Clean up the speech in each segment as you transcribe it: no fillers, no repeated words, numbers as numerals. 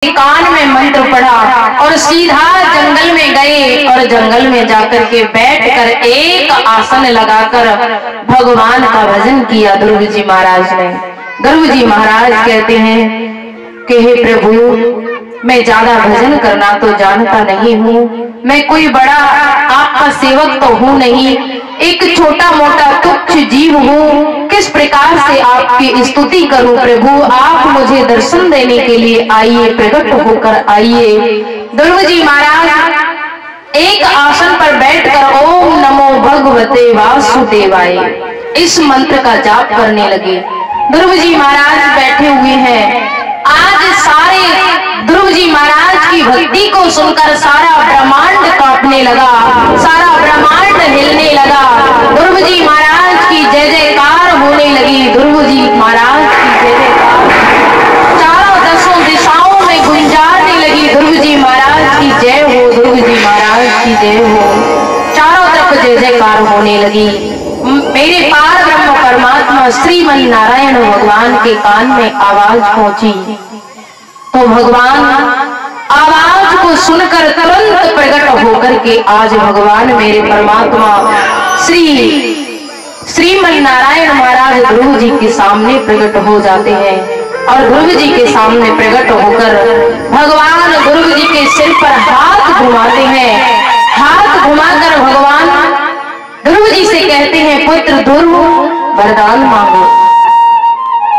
कान में मंत्र पढ़ा और सीधा जंगल में गए और जंगल में जाकर के बैठकर एक आसन लगाकर भगवान का भजन किया ध्रुव जी महाराज ने। ध्रुव जी महाराज कहते हैं कि हे प्रभु, मैं ज्यादा भजन करना तो जानता नहीं हूँ, मैं कोई बड़ा आपका सेवक तो हूँ नहीं, एक छोटा मोटा तुच्छ जीव हूँ, किस प्रकार से आपकी स्तुति करूं प्रभु, आप मुझे दर्शन देने के लिए आइए, प्रकट होकर आइए। ध्रुव जी महाराज एक आसन पर बैठकर ओम नमो भगवते वासुदेवाय इस मंत्र का जाप करने लगे। ध्रुव जी महाराज बैठे हुए हैं। आज सारे ध्रुव जी महाराज की भक्ति को सुनकर सारा ब्रह्मांड कांपने लगा, सारा ब्रह्मांड हिलने लगा। ध्रुव जी महाराज की जय जयकार होने लगी। ध्रुव जी महाराज की जय जयकार चारों दसों दिशाओं में गुंजाने लगी। ध्रुव जी महाराज की जय हो, ध्रुव जी महाराज की जय हो। चारों तरफ जय जयकार होने लगी। मेरे पार ब्रह्म परमात्मा श्रीमन नारायण भगवान के कान में आवाज पहुंची तो भगवान आवाज को सुनकर तुरंत प्रकट होकर के आज भगवान मेरे परमात्मा श्रीमन नारायण महाराज ध्रुव जी के सामने प्रकट हो जाते हैं और ध्रुव जी के सामने प्रकट होकर भगवान ध्रुव जी के सिर पर हाथ घुमाते हैं। हाथ घुमाकर भगवान ध्रुव जी से कहते हैं, पुत्र ध्रुव वरदान मांगो।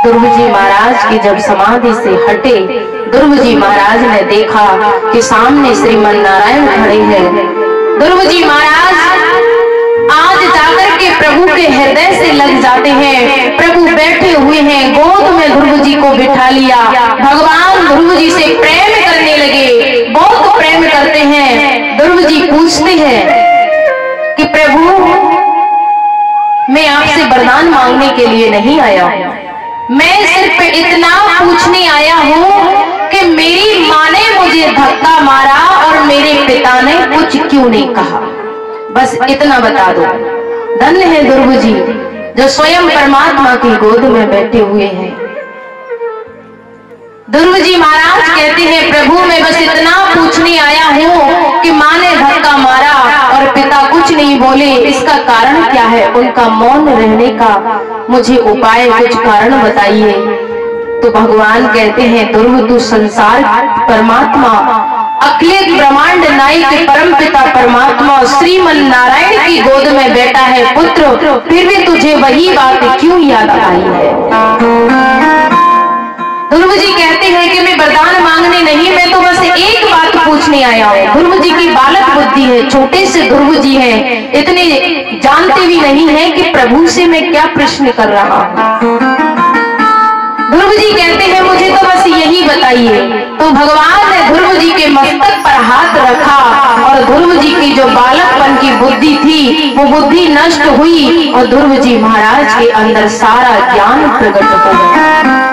ध्रुव जी महाराज की जब समाधि से हटे, ध्रुव जी महाराज ने देखा कि सामने श्रीमन नारायण खड़े हैं। ध्रुव जी महाराज आज जाकर के प्रभु के हृदय से लग जाते हैं। प्रभु बैठे हुए हैं, गोद में ध्रुव जी को बिठा लिया। भगवान ध्रुव जी से प्रेम करने लगे, बहुत प्रेम करते हैं। ध्रुव जी पूछते हैं कि प्रभु, मैं आपसे वरदान मांगने के लिए नहीं आया हूँ, मैं सिर्फ इतना पूछने आया हूँ कि मेरी माँ ने मुझे धक्का मारा और मेरे पिता ने कुछ क्यों नहीं कहा, बस इतना बता दो। धन्य है ध्रुव जी जो स्वयं परमात्मा की गोद में बैठे हुए हैं। ध्रुव जी महाराज कहते हैं, प्रभु मैं बस इतना पूछने आया हूँ कि माँ ने धक्का मारा और पिता कुछ नहीं बोले, इसका कारण क्या है? उनका मौन रहने का मुझे उपाय, कुछ कारण बताइए। तो भगवान कहते हैं, ध्रुव तू संसार परमात्मा अखिल ब्रह्मांड नायक परम पिता परमात्मा श्रीमन नारायण की गोद में बैठा है पुत्र, फिर भी तुझे वही बात क्यों याद आई है? ध्रुव जी कहते हैं कि मैं वरदान मांगने नहीं, मैं तो बस एक बात पूछने आया हूँ। ध्रुव जी की बालक बुद्धि है, छोटे से ध्रुव जी हैं, इतने जानते भी नहीं है कि प्रभु से मैं क्या प्रश्न कर रहा हूँ। ध्रुव जी कहते हैं, मुझे तो बस यही बताइए। तो भगवान ने ध्रुव जी के मस्तक पर हाथ रखा और ध्रुव जी की जो बालकपन की बुद्धि थी वो बुद्धि नष्ट हुई और ध्रुव जी महाराज के अंदर सारा ज्ञान प्रकट हो गया।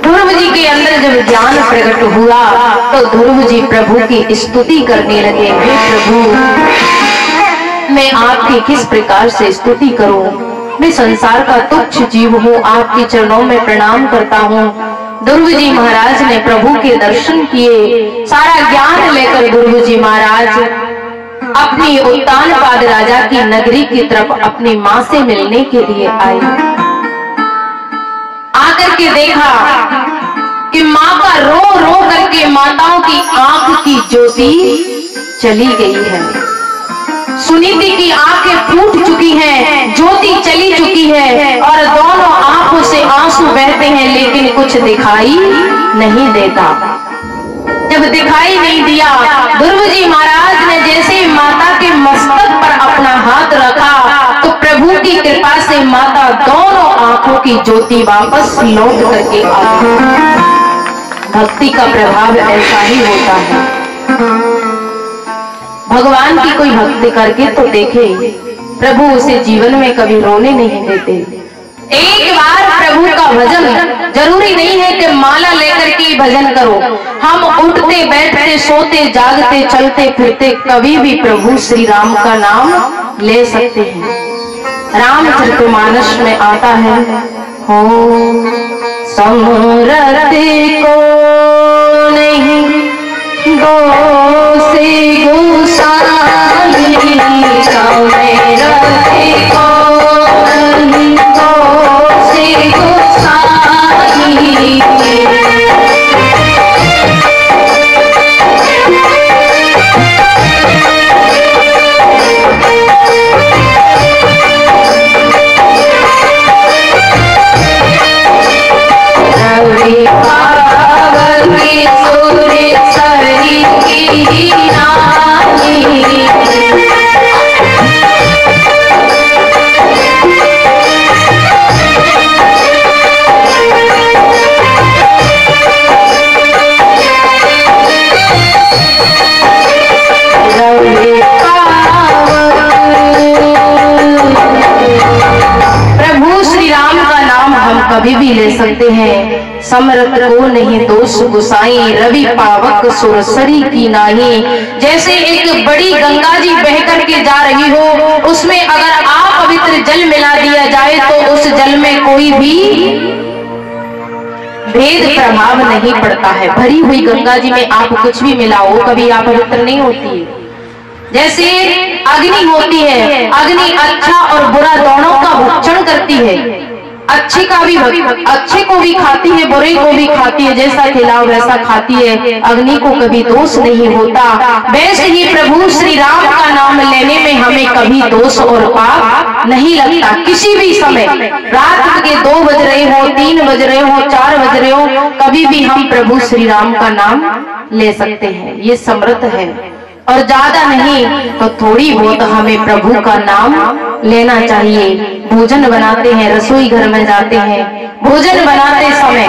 ध्रुव जी के अंदर जब ज्ञान प्रकट हुआ तो ध्रुव जी प्रभु की स्तुति करने लगे। हे प्रभु, मैं आपकी किस प्रकार से स्तुति करूं? मैं संसार का तुच्छ जीव हूँ, आपके चरणों में प्रणाम करता हूँ। ध्रुव जी महाराज ने प्रभु के दर्शन किए, सारा ज्ञान लेकर ध्रुव जी महाराज अपनी उत्तानपाद राजा की नगरी की तरफ अपनी माँ से मिलने के लिए आए। आकर के देखा कि माँ का रो रो करके माताओं की आंख की ज्योति चली गई है। सुनीति की आंखें फूट चुकी हैं, ज्योति चली चुकी है और दोनों आंखों से आंसू बहते हैं, लेकिन कुछ दिखाई नहीं देता। जब दिखाई नहीं दिया, ध्रुव जी महाराज ने जैसे माता के मस्तक पर अपना हाथ रखा तो प्रभु की कृपा से माता दोनों आंखों की ज्योति वापस लौट करके आ गई। भक्ति का प्रभाव ऐसा ही होता है। भगवान की कोई भक्ति करके तो देखे, प्रभु उसे जीवन में कभी रोने नहीं देते। एक बार प्रभु का भजन, जरूरी नहीं है कि माला लेकर के भजन करो, हम उठते बैठते सोते जागते चलते फिरते कभी भी प्रभु श्री राम का नाम ले सकते हैं। रामचरितमानस में आता है, हो समरथ को कभी भी ले सकते हैं। समरथ को नहीं दोष गुसाई, रवि पावक सुरसरी की नाही। जैसे एक बड़ी गंगा जी बह करके जा रही हो, उसमें अगर अपवित्र जल मिला दिया जाए तो उस जल में कोई भी भेद प्रभाव नहीं पड़ता है। भरी हुई गंगा जी में आप कुछ भी मिलाओ, कभी आप पवित्र नहीं होती है। जैसे अग्नि होती है, अग्नि अच्छा और बुरा दोनों का भक्षण करती है। अच्छे को भी खाती है, बुरे को भी खाती है। जैसा खिलाओ वैसा खाती है। अग्नि को कभी दोष नहीं होता। वैसे ही प्रभु श्री राम का नाम लेने में हमें कभी दोष और पाप नहीं लगता। किसी भी समय, रात के 2 बज रहे हो, 3 बज रहे हो, 4 बज रहे हो, कभी भी हम प्रभु श्री राम का नाम ले सकते हैं। ये समर्थ है। और ज्यादा नहीं तो थोड़ी बहुत हमें प्रभु का नाम लेना चाहिए। भोजन बनाते हैं, रसोई घर में जाते हैं, भोजन बनाते समय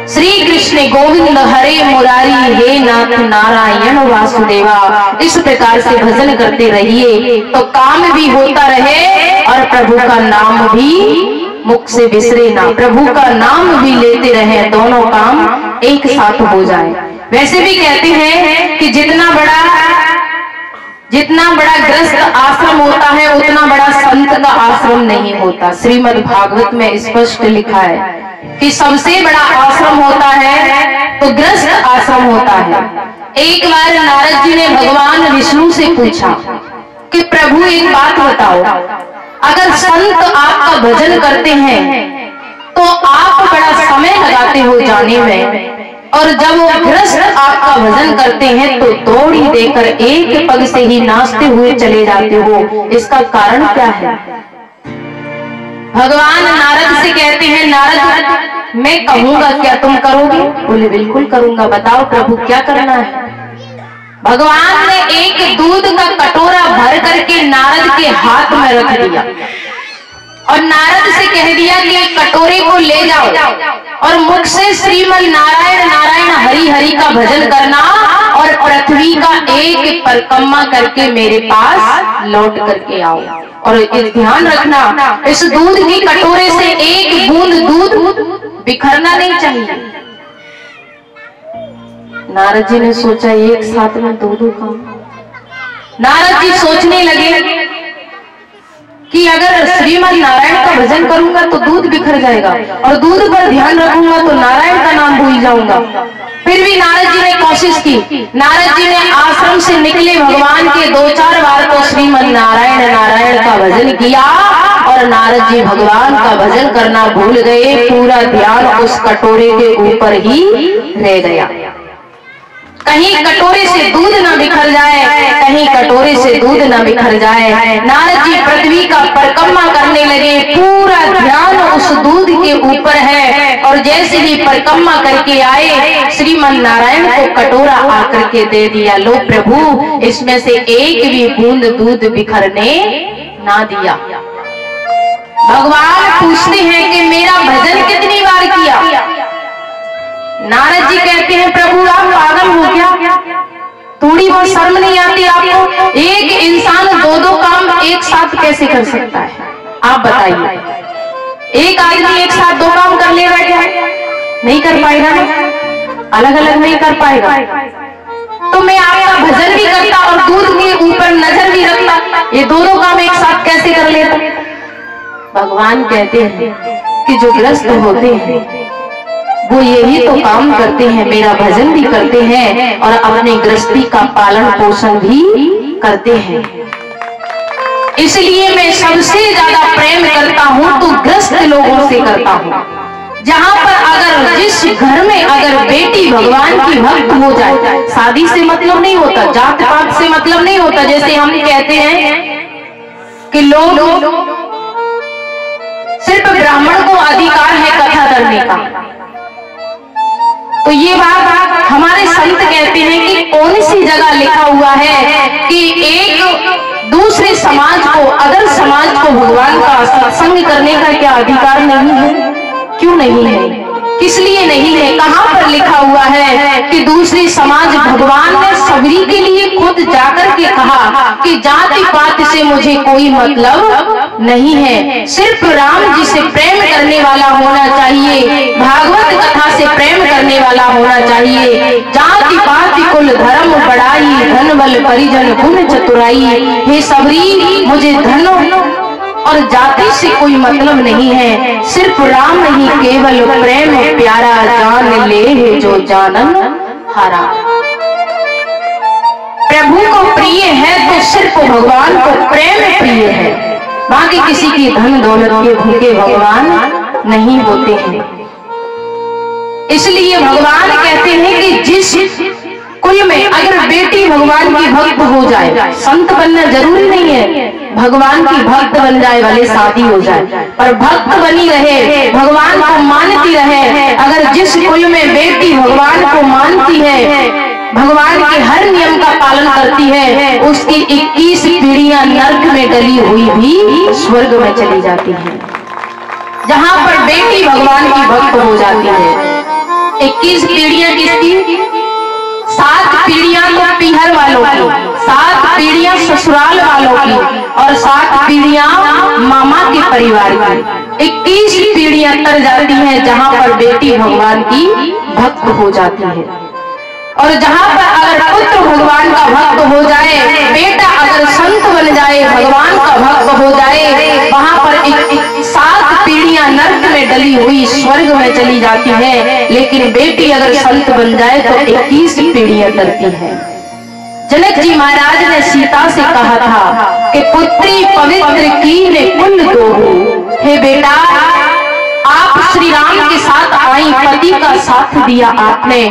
श्री कृष्ण गोविंद हरे मुरारी, हे नाथ नारायण वासुदेवा, इस प्रकार से भजन करते रहिए तो काम भी होता रहे और प्रभु का नाम भी मुख से बिसरे ना। प्रभु का नाम भी लेते रहे, दोनों काम एक साथ हो जाए। वैसे भी कहते हैं कि जितना बड़ा गृहस्थ आश्रम होता है उतना बड़ा संत का आश्रम नहीं होता। श्रीमद् भागवत में स्पष्ट लिखा है कि सबसे बड़ा आश्रम होता है तो गृहस्थ आश्रम होता है। एक बार नारद जी ने भगवान विष्णु से पूछा कि प्रभु एक बात बताओ, अगर संत आपका भजन करते हैं तो आप बड़ा समय लगाते हो जाने में, और जब वो गृहस्थ आपका भजन करते हैं तो दौड़ी देकर एक पग से ही नाचते हुए चले जाते हो, इसका कारण क्या है? भगवान नारद से कहते हैं, नारद मैं कहूंगा क्या तुम करोगे? बोले बिल्कुल करूंगा, बताओ प्रभु क्या करना है? भगवान ने एक दूध का कटोरा भर करके नारद के हाथ में रख दिया और नारद से कह दिया कि कटोरे को ले जाओ और मुख से श्रीमन नारायण नारायण हरि हरि का भजन करना और पृथ्वी का एक परिक्रमा करके मेरे पास लौट करके आओ। और ध्यान रखना, इस दूध की कटोरे से एक बूंद दूध बिखरना नहीं चाहिए। नारद जी ने सोचा एक साथ में दो काम। नारद जी सोचने लगे कि अगर श्रीमद नारायण का भजन करूंगा तो दूध बिखर जाएगा और दूध पर ध्यान रखूंगा तो नारायण का नाम भूल जाऊंगा। फिर भी नारद जी ने कोशिश की। नारद जी ने आश्रम से निकले भगवान के 2-4 बार तो श्रीमद नारायण नारायण का भजन किया और नारद जी भगवान का भजन करना भूल गए। पूरा ध्यान उस कटोरे के ऊपर ही रह गया। कहीं कटोरे से दूध न बिखर जाए, कहीं कटोरे से दूध न बिखर जाए। नारद जी पृथ्वी का परिक्रमा करने लगे, पूरा ध्यान उस दूध के ऊपर है। और जैसे ही परिक्रमा करके आए, श्रीमन नारायण को कटोरा आकर के दे दिया, लो प्रभु इसमें से एक भी बूंद दूध बिखरने ना दिया। भगवान पूछते हैं कि मेरा भजन कितनी बार किया? नारद जी कहते हैं प्रभु आप पागल हो क्या? थोड़ी बहुत शर्म नहीं आती आपको? एक इंसान 2 काम एक साथ कैसे कर सकता है? आप बताइए, एक आदमी एक साथ 2 काम कर लेगा क्या? नहीं कर पाएगा ना, अलग अलग नहीं कर पाएगा। तो मैं आपका भजन भी करता और दूध के ऊपर नजर भी रखता, ये 2 काम एक साथ कैसे कर लेता? भगवान कहते हैं कि जो ग्रस्त होते हैं वो यही तो काम करते हैं, मेरा भजन भी करते हैं और अपने गृहस्थी का पालन पोषण भी करते हैं। इसलिए मैं सबसे ज्यादा प्रेम करता हूं तो गृहस्थ लोगों से करता हूं। जहां पर अगर जिस घर में अगर बेटी भगवान की भक्त हो जाए, शादी से मतलब नहीं होता, जात पात से मतलब नहीं होता। जैसे हम कहते हैं कि लोग सिर्फ ब्राह्मण को अधिकार है कथा करने का, तो ये बात हमारे संत कहते हैं कि कौन सी जगह लिखा हुआ है कि एक दूसरे समाज को, अदर समाज को भगवान का सत्संग करने का क्या अधिकार नहीं है? क्यों नहीं है? किस लिए नहीं है? कहाँ पर लिखा हुआ है कि दूसरी समाज भगवान ने सबरी के लिए खुद जाकर के कहा कि जाति पात से मुझे कोई मतलब नहीं है, सिर्फ राम जी से प्रेम करने वाला होना चाहिए, भागवत कथा से प्रेम करने वाला होना चाहिए। जाति पात कुल धर्म बढ़ाई, धन बल परिजन गुण चतुराई। हे सबरी, मुझे धन और जाति से कोई मतलब नहीं है, सिर्फ राम नहीं केवल प्रेम प्यारा, जान ले है जो जानन हारा। प्रभु को प्रिय है तो सिर्फ भगवान को प्रेम प्रिय है, बाकी किसी की धन दौलत के भूखे भगवान नहीं होते हैं। इसलिए भगवान कहते हैं कि जिस कुल में अगर बेटी भगवान की भक्त हो जाए, संत बनना जरूरी नहीं है, भगवान की भक्त बन जाए, भले शादी हो जाए, पर भक्त बनी रहे, भगवान को मानती रहे। अगर जिस कुल में बेटी भगवान को मानती है, भगवान के हर नियम का पालन करती है, उसकी 21 पीढ़ियां नर्क में डली हुई भी स्वर्ग में चली जाती है। जहां पर बेटी भगवान की भक्त हो जाती है, 21 पीढ़ियां किसकी? 7 पीढ़ियां तो पीहर वालों की, 7 पीढ़ियां ससुराल वालों की और 7 पीढ़ियां मामा के परिवार की। 21 पीढ़ियां तर जाती हैं जहां पर बेटी भगवान की भक्त हो जाती है। और जहां पर अगर पुत्र भगवान का भक्त हो जाए, बेटा अगर संत बन जाए, भगवान का भक्त हो जाए, वहां पर 7 पीढ़ियां नर्क में डली हुई स्वर्ग में चली जाती है। लेकिन बेटी अगर संत बन जाए तो 21 पीढ़ियां तरती है। जनक जी महाराज ने सीता से कहा था कि पुत्री पवित्र कीने कुल दो। हे बेटा, आप श्री राम के साथ आई, पति का साथ दिया आपने,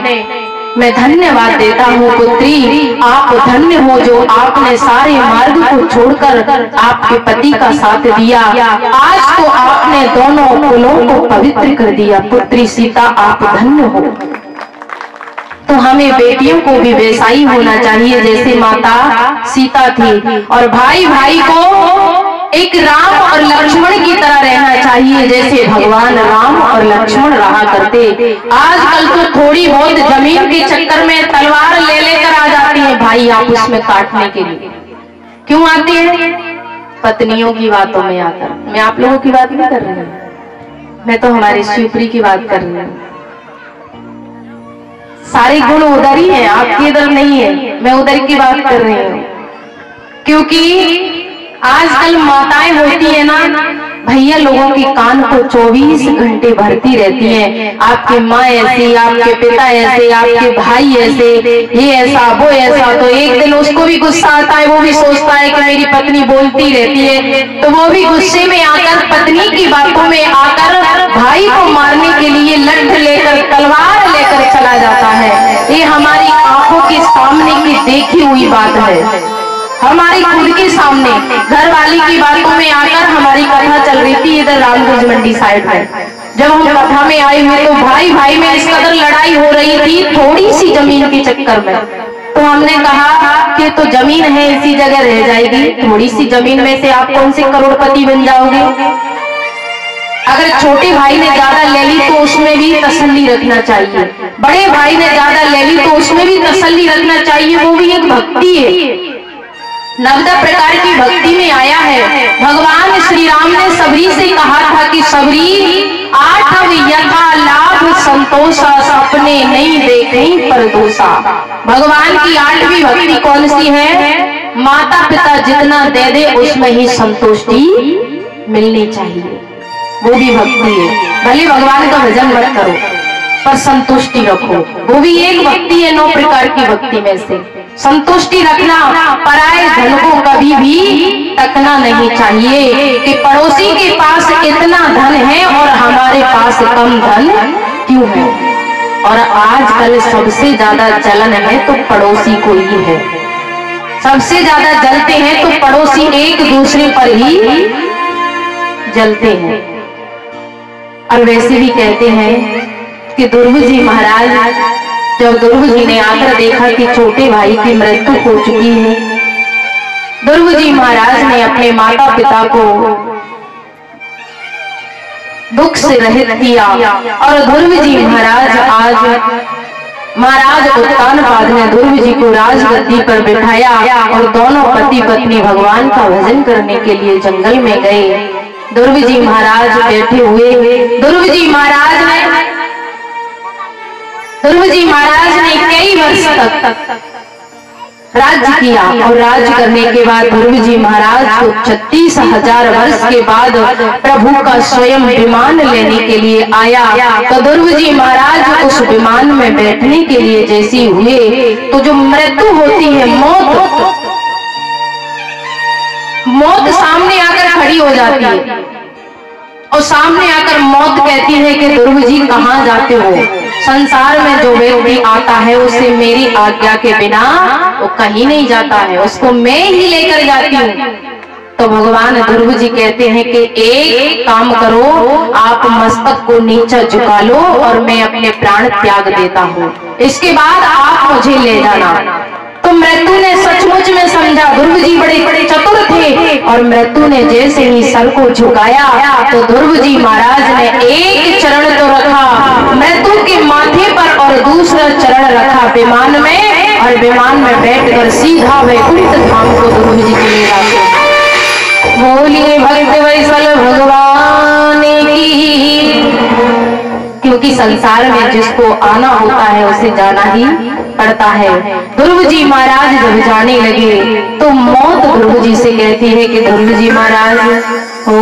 मैं धन्यवाद देता हूँ पुत्री, आप धन्य हो जो आपने सारे मार्ग को छोड़कर आपके पति का साथ दिया। आज तो आपने दोनों कुलों को पवित्र कर दिया। पुत्री सीता, आप धन्य हो। तो हमें बेटियों को भी वैसा ही होना चाहिए जैसे माता सीता थी, और भाई भाई को एक राम और लक्ष्मण की तरह रहना चाहिए जैसे भगवान राम और लक्ष्मण रहा करते। आजकल तो थोड़ी बहुत जमीन के चक्कर में तलवार ले लेकर आ जाती है भाई आपस में काटने के लिए। क्यों आती है? पत्नियों की बातों में आकर। मैं आप लोगों की बात नहीं कर रही हूँ, मैं तो हमारी शिवपुरी की बात कर रही हूँ। सारे गुण उधर ही है, आपकी इधर नहीं है, मैं उधर की बात कर रही हूँ। क्योंकि आजकल माताएं होती है ना भैया, लोगों के कान को 24 घंटे भरती रहती हैं, आपकी माँ ऐसी, आपके पिता ऐसे, आपके भाई ऐसे, ये ऐसा वो ऐसा। तो एक दिन उसको भी गुस्सा आता है, वो भी सोचता है कि मेरी पत्नी बोलती रहती है, तो वो भी गुस्से में आकर पत्नी की बातों में आकर भाई को मारने के लिए लठ लेकर, तलवार लेकर चला जाता है। ये हमारी आंखों के सामने की देखी हुई बात है, हमारी खुद के सामने। घर वाली की बातों में आकर हमारी कथा चल रही थी इधर रामगंज मंडी साइड में, जब हम कथा में आए हुए तो भाई भाई में इस कदर लड़ाई हो रही थी थोड़ी सी जमीन के चक्कर में। तो हमने कहा कि तो जमीन है इसी जगह रह जाएगी, थोड़ी सी जमीन में से आप कौन से करोड़पति बन जाओगे। अगर छोटे भाई ने ज्यादा ले ली तो उसमें भी तसल्ली रखना चाहिए, बड़े भाई ने ज्यादा ले ली तो उसमें भी तसल्ली रखना चाहिए, वो भी एक भक्ति है। 90 प्रकार की भक्ति में आया है। भगवान श्री राम ने सबरी से कहा था कि सबरी 8 यथा लाभ संतोषा, सपने नहीं देखें परदोषा। भगवान की 8वीं भक्ति कौन सी है? माता पिता जितना दे दे उसमें ही संतुष्टि मिलनी चाहिए, वो भी भक्ति है। भले भगवान का भजन मत करो पर संतुष्टि रखो, वो भी एक भक्ति है। 9 प्रकार की भक्ति में से संतुष्टि रखना, पराये धन को कभी भी तकना नहीं चाहिए कि पड़ोसी के पास इतना धन है और हमारे पास कम धन क्यों है। और आजकल सबसे ज्यादा जलन है तो पड़ोसी को ही है, सबसे ज्यादा जलते हैं तो पड़ोसी एक दूसरे पर ही जलते हैं। और वैसे भी कहते हैं कि दुर्ग जी महाराज, जब दुर्ग जी ने आकर देखा कि छोटे भाई की मृत्यु हो चुकी है, दुर्ग जी महाराज ने अपने माता पिता को दुख से रहित किया और ध्रुव जी महाराज उत्तानपाद ने ध्रुव जी को राजगद्दी पर बिठाया और दोनों पति पत्नी भगवान का भजन करने के लिए जंगल में गए। ध्रुव जी महाराज बैठे हुए। ध्रुव जी महाराज ने कई वर्ष तक राज्य किया और राज्य करने के बाद ध्रुव जी महाराज को 36,000 वर्ष के बाद प्रभु का स्वयं विमान लेने के लिए आया। तो ध्रुव जी महाराज उस विमान में बैठने के लिए जैसे हुए तो जो मृत्यु होती है, मौत सामने आकर खड़ी हो जाती है और सामने आकर मौत कहती है कि ध्रुव जी कहाँ जाते हो? संसार में जो व्यक्ति आता है उसे मेरी आज्ञा के बिना वो कहीं नहीं जाता है, उसको मैं ही लेकर जाती हूँ। तो भगवान ध्रुव जी कहते हैं कि एक काम करो, आप मस्तक को नीचा झुका लो और मैं अपने प्राण त्याग देता हूँ, इसके बाद आप मुझे ले जाना। तो मृत्यु ने सचमुच में समझा, ध्रुव जी बड़े चतुर थे और मृत्यु ने जैसे ही सर को झुकाया तो ध्रुव जी महाराज ने एक चरण तो रखा मृत्यु के माथे पर और दूसरा चरण रखा विमान में, और विमान में बैठकर सीधा वैकुंठ धाम को ध्रुव जी चले जाते। बोलिए भक्त वत्सल भगवान की। क्योंकि संसार में जिसको आना होता है उसे जाना ही पड़ता है। ध्रुव जी महाराज जब जाने लगे तो मौत ध्रुव जी से कहती है कि ध्रुव जी महाराज हो